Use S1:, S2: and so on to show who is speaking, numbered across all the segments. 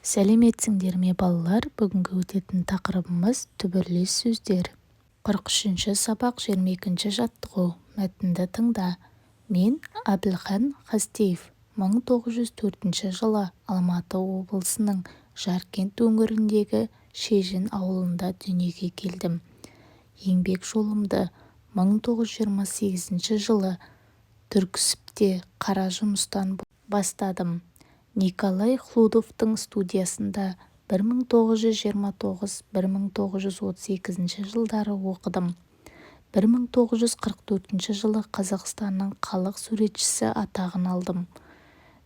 S1: Сәлеметсіңдер ме балалар? Бүгінгі өтетін тақырыбымыз түбірлес сөздер. 43-ші сабақ 22-ші жаттығу. Мәтінді тыңда. Мен Әбілхан Қастеев. 1904 жылы Алматы облысының Жаркент өңіріндегі Шежін ауылында дүниеге келдім. Еңбек жолымды 1928 жылы Түрксібте қара жұмыстан бастадым. Николай Хлудовтың студиясында 1929-1938 жылдары оқыдым. 1944 жылы Қазақстанның халық суретшісі атағын алдым.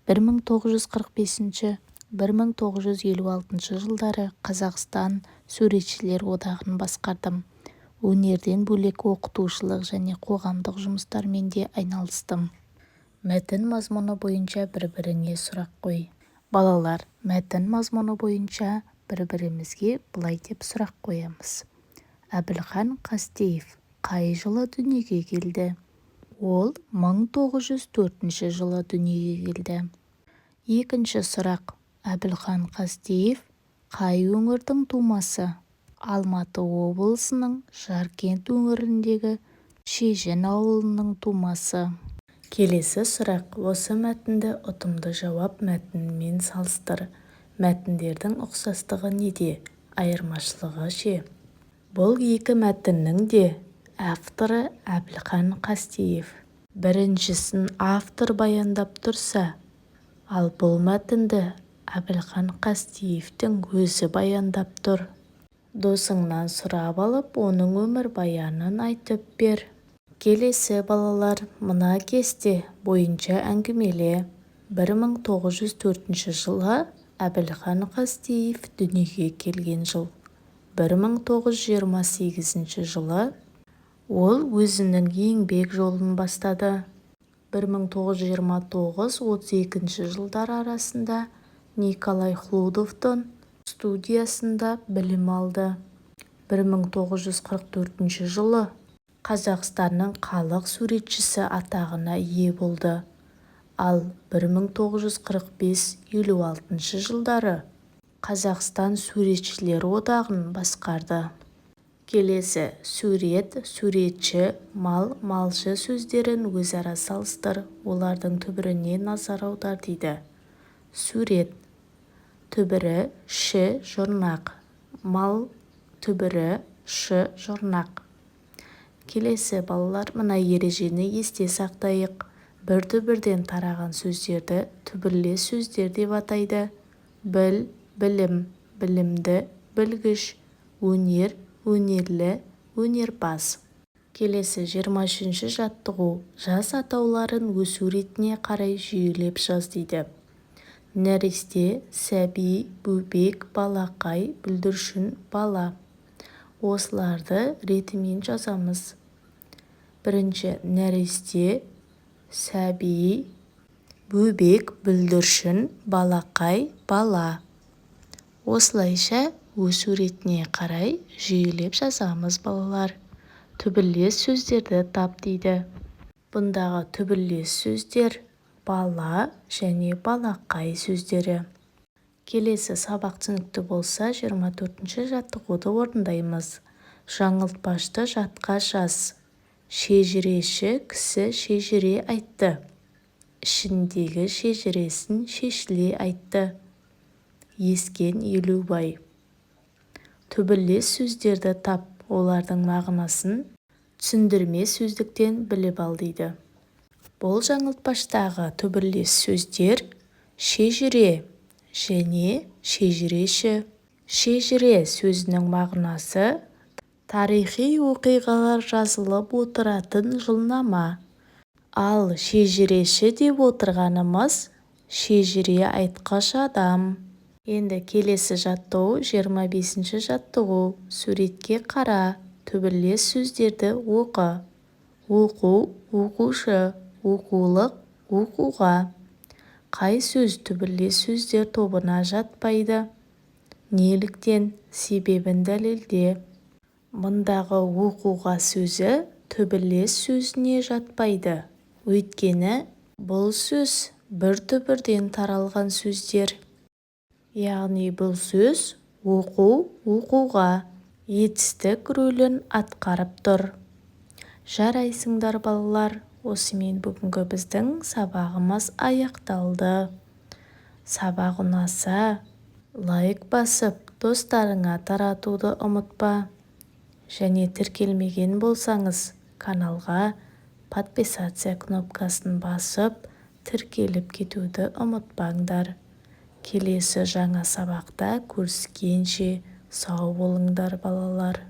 S1: 1945-1956 жылдары Қазақстан суретшілер одағын басқардым. Өнерден бөлек оқытушылық және қоғамдық жұмыстармен де айналыстым. Мәтін мазмұны бойынша бір-біріңе сұрақ қой. Балалар, мәтін мазмұны бойынша бір-бірімізге былай деп сұрақ қоямыз. Әбілхан Қастеев қай жылы дүниеге келді? Ол 1904 жылы дүниеге келді. Екінші сұрақ. Әбілхан Қастеев қай өңірдің тумасы? Алматы облысының Жаркент өңіріндегі Шежін ауылының тумасы. Келесі сұрақ. Осы мәтінді ұтымды жауап мәтінмен салыстыр. Мәтіндердің ұқсастығы неде? Айырмашылығы ше? Бұл екі мәтіннің де авторы Әбілхан Қастеев. Біріншісін автор баяндап тұрса, ал бұл мәтінді Әбілхан Қастеевтің өзі баяндап тұр. Досыңнан сұрап алып, оның өмір баянын айтып бер. Келесі балалар, мына кесте бойынша әңгімеле. 1904 жылы Әбілхан Қастеев дүниеге келген жыл. 1928 жылы ол өзінің еңбек жолын бастады. 1929-32 жылдар арасында Николай Хлудовтың студиясында білім алды. 1944 жылы Қазақстанның халық суретшісі атағына ие болды. Ал 1945-56 жылдары Қазақстан суретшілер одағын басқарды. Келесі сурет, суретші, мал, малшы сөздерін өзара салыстыр. Олардың түбіріне назар аудар дейді. Сурет. Түбірі ші жұрнақ. Мал түбірі шы жұрнақ. Келесі балалар, мына ережені есте сақтайық. Бір түбірден тараған сөздерді түбірлес сөздер деп атайды. Біл, білім, білімді, білгіш, өнер, өнерлі, өнерпаз. Келесі 23-ші жаттығу. Жас атауларын өсу ретіне қарай жүйелеп жаз дейді. Нәресте, сәби, бөбек, балақай, бүлдіршін, бала. Осыларды ретімен жазамыз. Бірінші, нәресте, сәби, бөбек, бүлдіршін, балақай, бала. Осылайша өсу ретіне қарай жүйелеп жазамыз балалар. Түбірлес сөздерді тап дейді. Бұндағы түбірлес сөздер бала және балақай сөздері. Келесі сабақ түсінікті болса, 24-ші жаттығуды орындаймыз. Жаңылтпашты жатқа жаз. Шежіреші кісі шежіре айтты. Ішіндегі шежіресін шешіле айтты. Ескен Елубай. Түбірлес сөздерді тап, олардың мағынасын түсіндірме сөздіктен біліп ал дейді. Бұл жаңылтпаштағы түбірлес сөздер шежіре және шежіреші. Шежіре сөзінің мағынасы тарихи оқиғалар жазылып отыратын жылнама. Ал шежіреші деп отырғанымыз шежіре айтқыш адам. Енді келесі жаттығу 25-ші жаттығу. Суретке қара, түбірлес сөздерді оқы. Оқу, оқушы, оқулық, оқуға. Қай сөз түбірлес сөздер тобына жатпайды? Неліктен? Себебін дәлелде. Мұндағы оқуға сөзі түбірлес сөзіне жатпайды. Өйткені бұл сөз бір түбірден таралған сөздер. яғни бұл сөз оқу оқуға етістік рөлін атқарып тұр. Жарайсыңдар балалар, осымен бүгінгі біздің сабағымыз аяқталды. Сабақ ұнаса, лайк басып, достарыңа таратуды ұмытпа. Және тіркелмеген болсаңыз, каналға подписаться кнопкасын басып, тіркеліп кетуді ұмытпаңдар. Келесі жаңа сабақта көріскенше сау болыңдар балалар.